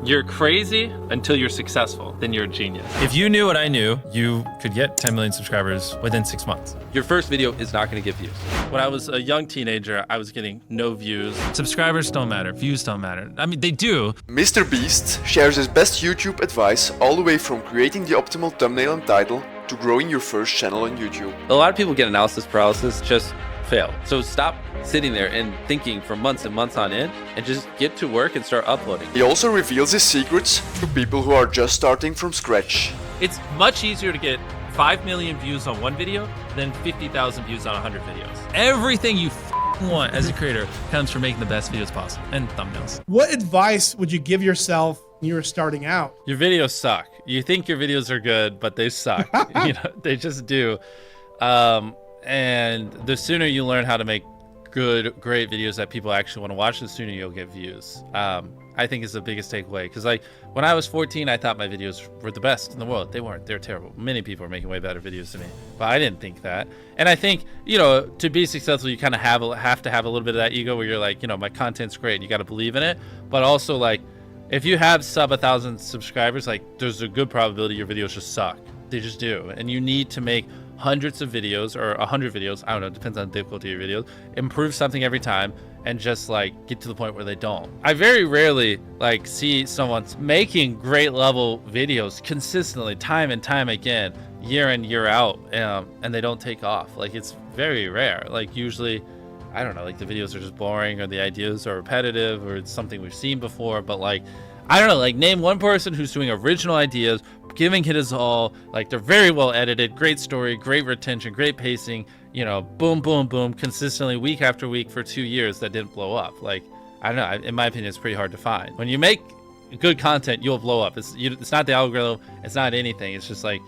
You're crazy until you're successful, then you're a genius. If you knew what I knew, you could get 10 million subscribers within 6 months. Your first video is not going to get views. When I was a young teenager, I was getting no views. Subscribers don't matter, views don't matter. I mean, they do. MrBeast shares his best YouTube advice all the way from creating the optimal thumbnail and title to growing your first channel on YouTube. A lot of people get analysis paralysis, just fail. So stop sitting there and thinking for months and months on end and just get to work and start uploading. He also reveals his secrets to people who are just starting from scratch. It's much easier to get 5 million views on one video than 50,000 views on 100 videos. Everything you want as a creator comes from making the best videos possible and thumbnails. What advice would you give yourself when you were starting out? Your videos suck. You think your videos are good, but they suck. They just do. And the sooner you learn how to make great videos that people actually want to watch, the sooner you'll get views. I think is the biggest takeaway. Because like when I was 14, I thought my videos were the best in the world. They weren't. They're terrible. Many people are making way better videos than me, but I didn't think that. And I think, to be successful, you kind of have to have a little bit of that ego where you're like, my content's great. You got to believe in it. But also like, if you have sub 1,000 subscribers, like there's a good probability your videos just suck. They just do. And you need to make hundreds of videos or 100 videos, I don't know, it depends on the difficulty of your videos, improve something every time and just like get to the point where they don't. I very rarely like see someone making great level videos consistently time and time again, year in, year out, and they don't take off. Like it's very rare. Like usually, I don't know, like the videos are just boring or the ideas are repetitive or it's something we've seen before, but like, I don't know, like name one person who's doing original ideas, giving it his all, like they're very well edited, great story, great retention, great pacing, boom, boom, boom, consistently week after week for 2 years that didn't blow up. Like, I don't know, in my opinion, it's pretty hard to find. When you make good content, you'll blow up. It's not the algorithm, it's not anything. It's just like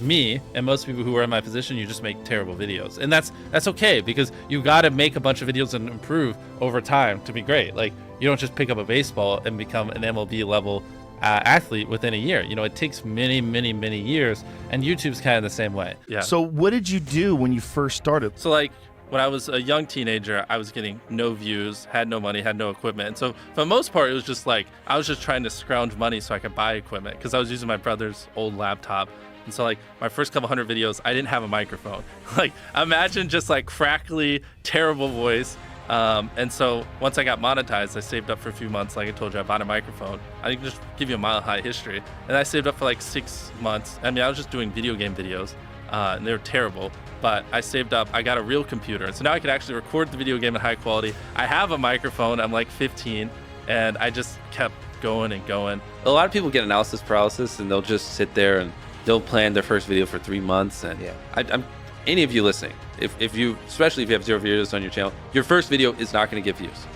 me and most people who are in my position, you just make terrible videos. And that's okay because you got to make a bunch of videos and improve over time to be great. Like you don't just pick up a baseball and become an MLB level athlete within a year. It takes many, many, many years, and YouTube's kind of the same way. Yeah. So what did you do when you first started? So like when I was a young teenager, I was getting no views, had no money, had no equipment. And so for the most part, it was just like, I was just trying to scrounge money so I could buy equipment because I was using my brother's old laptop. And so like my first couple hundred videos, I didn't have a microphone. Like imagine just like crackly, terrible voice. And so once I got monetized, I saved up for a few months. Like I told you, I bought a microphone. I can just give you a mile high history. And I saved up for like 6 months. I mean, I was just doing video game videos, and they were terrible, but I saved up, I got a real computer. So now I could actually record the video game in high quality. I have a microphone, I'm like 15, and I just kept going and going. A lot of people get analysis paralysis and they'll just sit there and they'll plan their first video for 3 months. And I'm any of you listening, if you, especially if you have 0 videos on your channel, your first video is not going to get views,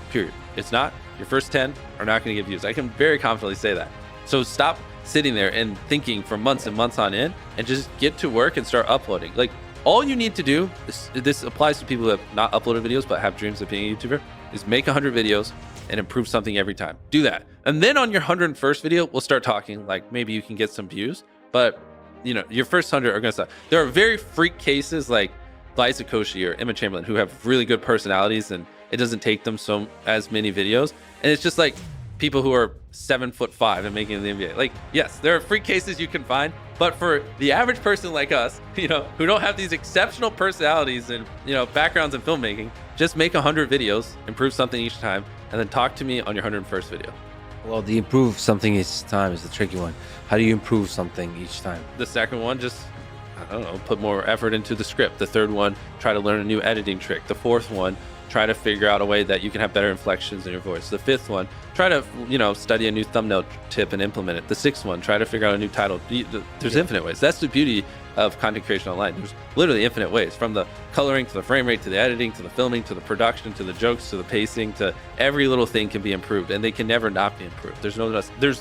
period. It's not. Your first 10 are not going to get views. I can very confidently say that. So stop sitting there and thinking for months and months on end and just get to work and start uploading. Like all you need to do, this applies to people who have not uploaded videos but have dreams of being a YouTuber, is make 100 videos and improve something every time. Do that. And then on your 101st video, we'll start talking like maybe you can get some views, but your first 100 are gonna suck. There are very freak cases like Liza Koshy or Emma Chamberlain who have really good personalities and it doesn't take them as many videos. And it's just like people who are 7'5" and making the NBA. Like, yes, there are freak cases you can find, but for the average person like us, who don't have these exceptional personalities and, backgrounds in filmmaking, just make 100 videos, improve something each time, and then talk to me on your 101st video. Well, the improve something each time is the tricky one. How do you improve something each time? The second one, just, I don't know, put more effort into the script. The third one, try to learn a new editing trick. The fourth one, try to figure out a way that you can have better inflections in your voice. The fifth one, try to, study a new thumbnail tip and implement it. The sixth one, try to figure out a new title. There's infinite ways. That's the beauty of content creation online. There's literally infinite ways, from the coloring to the frame rate to the editing to the filming to the production to the jokes to the pacing to every little thing can be improved, and they can never not be improved. There's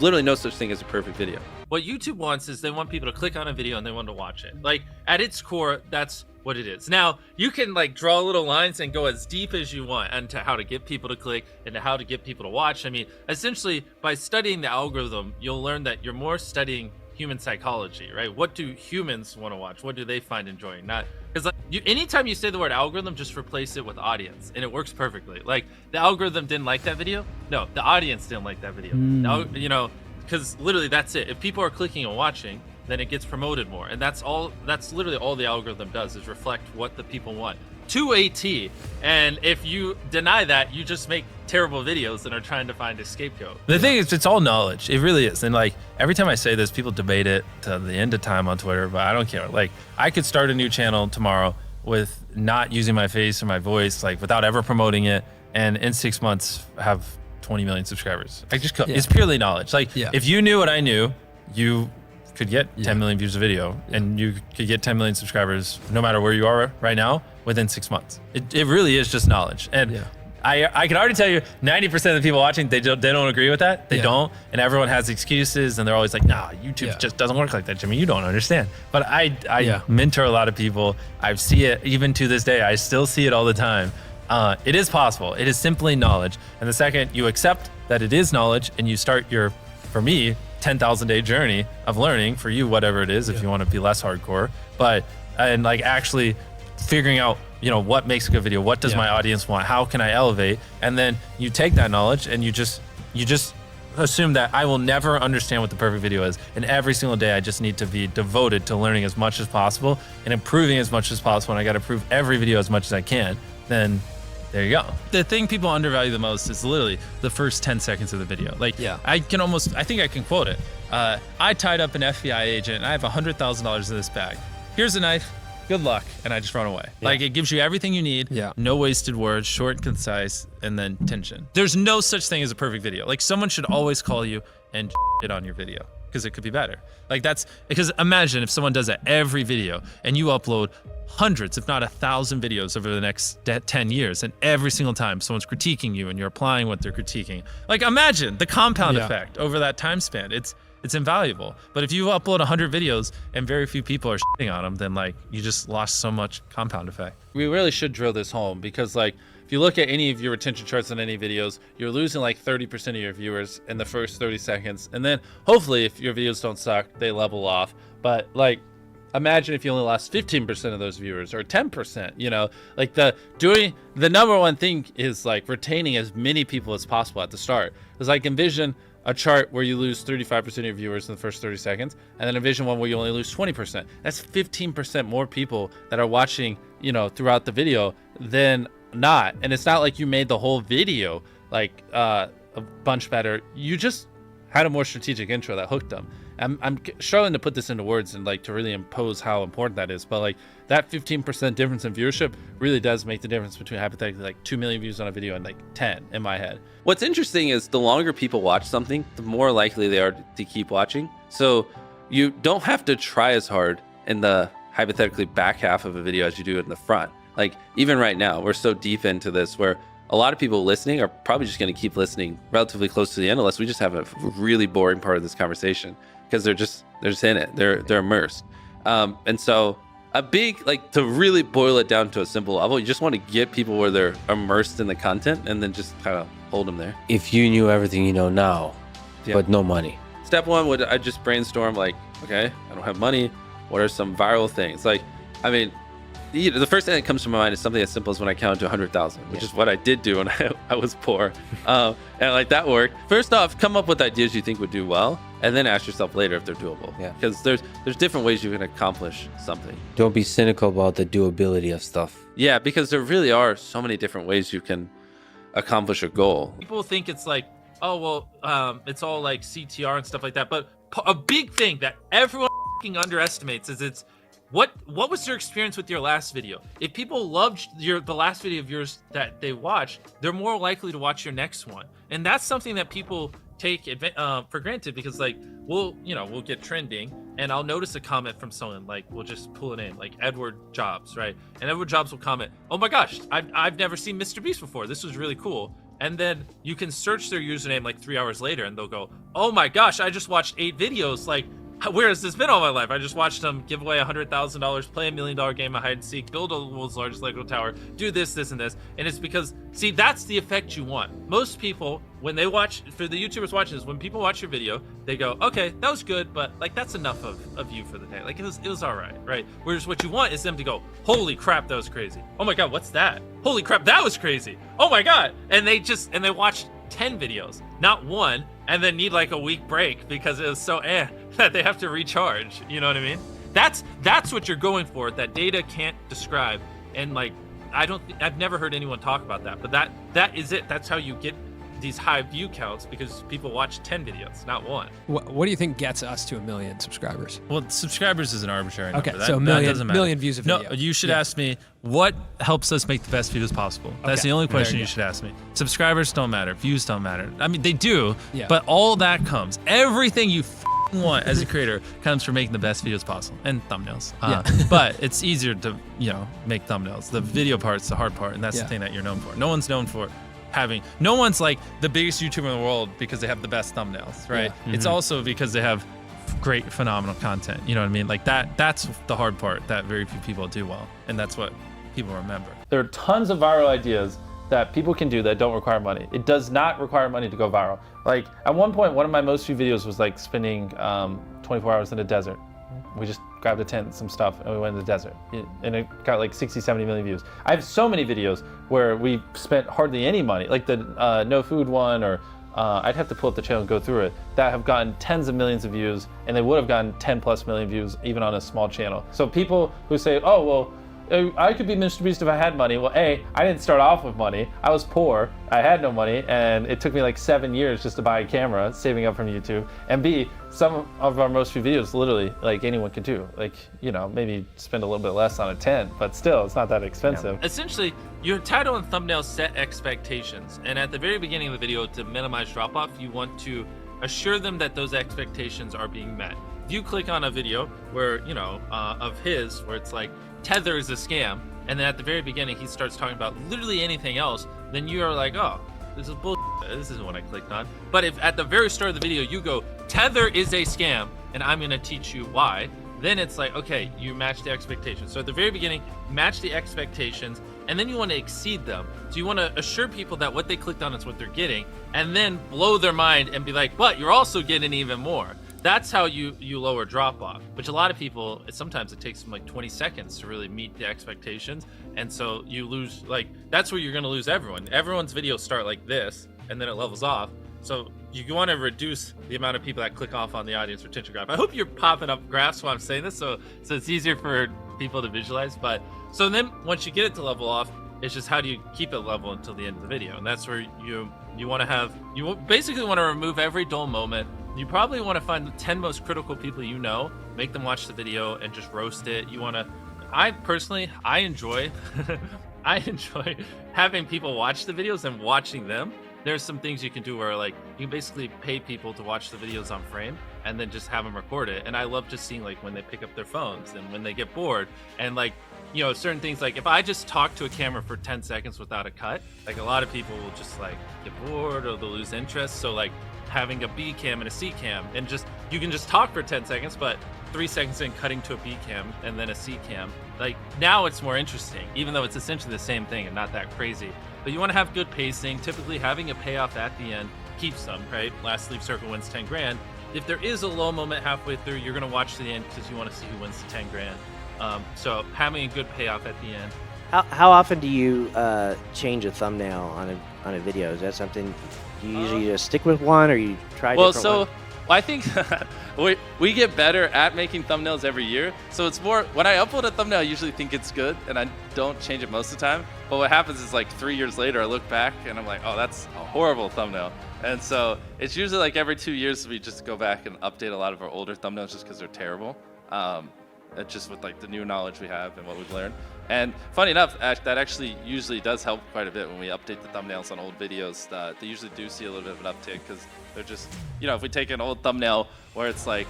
literally no such thing as a perfect video. What YouTube wants is they want people to click on a video and they want to watch it. Like at its core, that's what it is. Now you can like draw little lines and go as deep as you want into how to get people to click and how to get people to watch. I mean, essentially by studying the algorithm, you'll learn that you're more studying human psychology, right? What do humans want to watch? What do they find enjoying? Not because like anytime you say the word algorithm, just replace it with audience, and it works perfectly. Like the algorithm didn't like that video. No, the audience didn't like that video. You know, because literally that's it. If people are clicking and watching, then it gets promoted more, and that's all. That's literally all the algorithm does is reflect what the people want to a T. And if you deny that, you just make terrible videos and are trying to find a scapegoat. The thing is, it's all knowledge. It really is. And like every time I say this, people debate it to the end of time on Twitter, but I don't care. Like I could start a new channel tomorrow with not using my face or my voice, like without ever promoting it, and in 6 months have 20 million subscribers. I just it's purely knowledge. Like if you knew what I knew, you could get 10 million views a video, and you could get 10 million subscribers no matter where you are right now within 6 months. It really is just knowledge. And I can already tell you 90% of the people watching, they don't agree with that. They don't. And everyone has excuses, and they're always like, nah, YouTube just doesn't work like that, Jimmy. You don't understand. But I mentor a lot of people. I see it even to this day. I still see it all the time. It is possible. It is simply knowledge. And the second you accept that it is knowledge and you start your, for me, 10,000 day journey of learning, for you, whatever it is, if you want to be less hardcore, and like actually figuring out, you know, what makes a good video, what does my audience want, how can I elevate, and then you take that knowledge and you just assume that I will never understand what the perfect video is, and every single day I just need to be devoted to learning as much as possible and improving as much as possible, and I got to improve every video as much as I can. Then there you go. The thing people undervalue the most is literally the first 10 seconds of the video. Like, I think I can quote it. I tied up an FBI agent and I have $100,000 in this bag. Here's a knife, good luck, and I just run away. Like, it gives you everything you need, no wasted words, short and concise, and then tension. There's no such thing as a perfect video. Like, someone should always call you and it on your video, because it could be better. Like that's, because imagine if someone does that every video and you upload hundreds, if not 1,000 videos over the next 10 years, and every single time someone's critiquing you and you're applying what they're critiquing. Like imagine the compound effect over that time span. It's invaluable. But if you upload 100 videos and very few people are shitting on them, then like you just lost so much compound effect. We really should drill this home, because like if you look at any of your retention charts on any videos, you're losing like 30% of your viewers in the first 30 seconds. And then hopefully if your videos don't suck, they level off. But like, imagine if you only lost 15% of those viewers, or 10%, you know, like the number one thing is like retaining as many people as possible at the start. Because like envision a chart where you lose 35% of your viewers in the first 30 seconds, and then envision one where you only lose 20%. That's 15% more people that are watching, you know, throughout the video than not. And it's not like you made the whole video like a bunch better. You just had a more strategic intro that hooked them. I'm struggling to put this into words and like to really impose how important that is, but like that 15% difference in viewership really does make the difference between hypothetically like 2 million views on a video and like 10 in my head. What's interesting is the longer people watch something, the more likely they are to keep watching. So you don't have to try as hard in the hypothetically back half of a video as you do in the front. Like even right now, we're so deep into this where a lot of people listening are probably just going to keep listening relatively close to the end, unless we just have a really boring part of this conversation, because they're just in it. They're immersed. And so a big, like, to really boil it down to a simple level, you just want to get people where they're immersed in the content and then just kind of hold them there. If you knew everything you know now, but no money. Step one would, I just brainstorm like, okay, I don't have money. What are some viral things? Like, I mean, the first thing that comes to my mind is something as simple as when I counted to 100,000, which is what I did do when I was poor. And like that worked. First off, come up with ideas you think would do well, and then ask yourself later if they're doable. Yeah. Because there's different ways you can accomplish something. Don't be cynical about the doability of stuff. Yeah, because there really are so many different ways you can accomplish a goal. People think it's like, oh, well, it's all like CTR and stuff like that. But a big thing that everyone underestimates is it's, what was your experience with your last video? If people loved the last video of yours that they watched, they're more likely to watch your next one. And that's something that people take for granted, because like we'll get trending and I'll notice a comment from someone, like we'll just pull a name like Edward Jobs, right? And Edward Jobs will comment, oh my gosh, I've never seen MrBeast before. This was really cool. And then you can search their username like 3 hours later and they'll go, oh my gosh, I just watched 8 videos. Like, where has this been all my life? I just watched them give away $100,000, play $1 million game of hide and seek, build the world's largest Lego tower, do this, this, and this. And it's because, see, that's the effect you want. Most people when they watch, for the YouTubers watching this, when people watch your video, they go, okay, that was good, but like that's enough of you for the day. Like it was all right, right? Whereas what you want is them to go, holy crap, that was crazy. Oh my God, what's that? Holy crap, that was crazy. Oh my God. And they watch 10 videos, not one, and then need like a week break because it was so that they have to recharge. You know what I mean? That's what you're going for. That data can't describe. And like, I've never heard anyone talk about that, but that is it. That's how you get these high view counts, because people watch 10 videos, not one. What do you think gets us to 1 million subscribers? Well, subscribers is an arbitrary number. Okay, so that doesn't matter. Million views a video. No, you should ask me what helps us make the best videos possible. That's Okay, the only there question you you go. should ask me. Subscribers don't matter. Views don't matter. I mean, they do, Yeah. but all that comes. Everything you want as a creator comes from making the best videos possible, and thumbnails. But it's easier to make thumbnails. The video part's the hard part, and that's the thing that you're known for. No one's known for no one's like the biggest YouTuber in the world because they have the best thumbnails, right? Yeah. It's also because they have great, phenomenal content. You know what I mean? Like that's the hard part that very few people do well, and that's what people remember. There are tons of viral ideas that people can do that don't require money. It does not require money to go viral. Like at one point, one of my most viewed videos was like spending 24 hours in a desert. We just grabbed a tent and some stuff and we went in the desert. And it got like 60, 70 million views. I have so many videos where we spent hardly any money, like the no food one, or I'd have to pull up the channel and go through it, that have gotten tens of millions of views, and they would have gotten 10+ million views even on a small channel. So people who say, oh, well, I could be MrBeast if I had money. Well, A, I didn't start off with money. I was poor, I had no money, and it took me like 7 years just to buy a camera, saving up from YouTube. And B, some of our most viewed videos, literally, like anyone could do. Like, maybe spend a little bit less on a tent, but still, it's not that expensive. Yeah. Essentially, your title and thumbnail set expectations. And at the very beginning of the video, to minimize drop-off, you want to assure them that those expectations are being met. If you click on a video where, of his, where it's like, Tether is a scam, and then at the very beginning he starts talking about literally anything else, then you are like, oh, this is bull. This isn't what I clicked on. But if at the very start of the video you go, Tether is a scam, and I'm gonna teach you why, then it's like, okay, you match the expectations. So at the very beginning, match the expectations, and then you want to exceed them. So you want to assure people that what they clicked on is what they're getting, and then blow their mind and be like, but you're also getting even more. That's how you lower drop off, which a lot of people, sometimes it takes them like 20 seconds to really meet the expectations. And so you lose, like, that's where you're going to lose everyone. Everyone's videos start like this, and then it levels off. So you want to reduce the amount of people that click off on the audience retention graph. I hope you're popping up graphs while I'm saying this, so it's easier for people to visualize. But so then once you get it to level off, it's just how do you keep it level until the end of the video. And that's where you want to basically want to remove every dull moment. You probably want to find the 10 most critical people you know, make them watch the video and just roast it. I enjoy having people watch the videos and watching them. There's some things you can do where like you basically pay people to watch the videos on frame and then just have them record it. And I love just seeing like when they pick up their phones and when they get bored and like, certain things, like if I just talk to a camera for 10 seconds without a cut, like a lot of people will just like get bored or they'll lose interest. So like having a B cam and a C cam, and you can just talk for 10 seconds, but 3 seconds in cutting to a B cam and then a C cam, like now it's more interesting, even though it's essentially the same thing and not that crazy. But you want to have good pacing. Typically having a payoff at the end keeps them, right? Last sleep circle wins 10 grand. If there is a low moment halfway through, you're going to watch to the end because you want to see who wins the 10 grand. So having a good payoff at the end. How often do you change a thumbnail on a video? Is that something you usually just stick with one, or you try different one? I think we get better at making thumbnails every year. So it's more, when I upload a thumbnail, I usually think it's good and I don't change it most of the time. But what happens is like 3 years later, I look back and I'm like, oh, that's a horrible thumbnail. And so it's usually like every 2 years we just go back and update a lot of our older thumbnails just because they're terrible. Just with like the new knowledge we have and what we've learned. And funny enough, that actually usually does help quite a bit when we update the thumbnails on old videos. They usually do see a little bit of an uptick because they're just, if we take an old thumbnail where it's like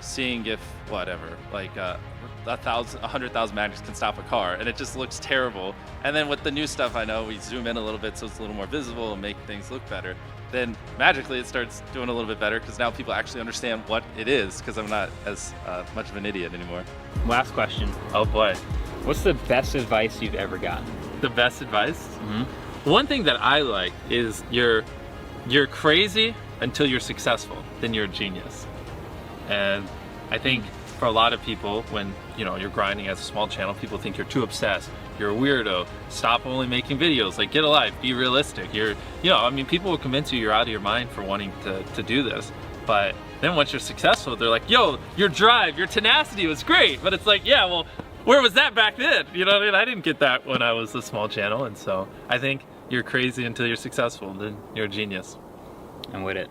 seeing if whatever, like 100,000 magnets can stop a car, and it just looks terrible. And then with the new stuff, I know we zoom in a little bit so it's a little more visible and make things look better. Then magically it starts doing a little bit better because now people actually understand what it is, because I'm not as much of an idiot anymore. Last question. Oh boy. What's the best advice you've ever gotten? The best advice? Mm-hmm. One thing that I like is your you're crazy until you're successful, then you're a genius. And I think for a lot of people, when you're grinding as a small channel, people think you're too obsessed, you're a weirdo, stop only making videos, like get a life, be realistic. I mean, people will convince you you're out of your mind for wanting to do this, but then once you're successful, they're like, yo, your drive, your tenacity was great. But it's like, yeah, well, where was that back then? You know what I mean? I didn't get that when I was a small channel. And so I think you're crazy until you're successful, then you're a genius. I'm with it.